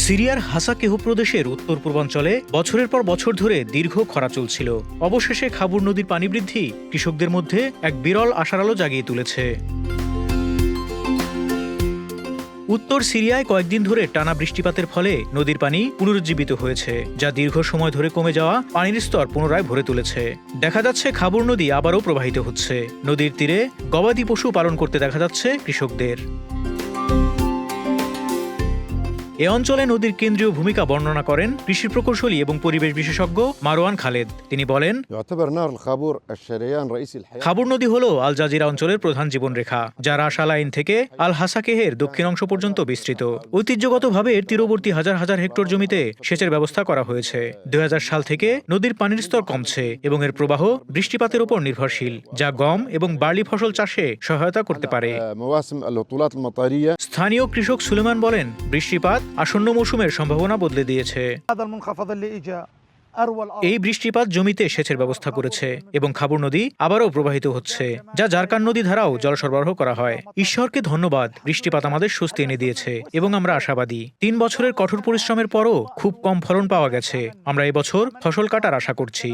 সিরিয়ার হাসাকেহ প্রদেশের উত্তর পূর্বাঞ্চলে বছরের পর বছর ধরে দীর্ঘ খরা চলছিল। অবশেষে খাবুর নদীর পানি বৃদ্ধি কৃষকদের মধ্যে এক বিরল আশার আলো জাগিয়ে তুলেছে। উত্তর সিরিয়ায় কয়েকদিন ধরে টানা বৃষ্টিপাতের ফলে নদীর পানি পুনরুজ্জীবিত হয়েছে, যা দীর্ঘ সময় ধরে কমে যাওয়া পানির স্তর পুনরায় ভরে তুলেছে। দেখা যাচ্ছে খাবুর নদী আবারও প্রবাহিত হচ্ছে। নদীর তীরে গবাদি পশু পালন করতে দেখা যাচ্ছে কৃষকদের। এ অঞ্চলে নদীর কেন্দ্রীয় ভূমিকা বর্ণনা করেন কৃষি প্রকৌশলী এবং পরিবেশ বিশেষজ্ঞ মারওয়ান খালেদ। তিনি বলেন, খাবুর নদী হল আল জাজিরা অঞ্চলের প্রধান জীবনরেখা, যা রাস আল আইন থেকে আল হাসাকেহের দক্ষিণ অংশ পর্যন্ত বিস্তৃত। ঐতিহ্যগতভাবে এর তীরবর্তী হাজার হাজার হেক্টর জমিতে সেচের ব্যবস্থা করা হয়েছে। ২০০০ সাল থেকে নদীর পানির স্তর কমছে এবং এর প্রবাহ বৃষ্টিপাতের উপর নির্ভরশীল, যা গম এবং বার্লি ফসল চাষে সহায়তা করতে পারে। স্থানীয় কৃষক সুলেমান বলেন, বৃষ্টিপাত আসন্ন মৌসুমের সম্ভাবনা বদলে দিয়েছে। এই বৃষ্টিপাত জমিতে সেচের ব্যবস্থা করেছে এবং খাবুর নদী আবারও প্রবাহিত হচ্ছে, যা জারকান নদী ধারাও জল সরবরাহ করা হয়। ঈশ্বরকে ধন্যবাদ, বৃষ্টিপাত আমাদের স্বস্তি এনে দিয়েছে এবং আমরা আশাবাদী। ৩ বছরের কঠোর পরিশ্রমের পরও খুব কম ফলন পাওয়া গেছে। আমরা এবছর ফসল কাটার আশা করছি।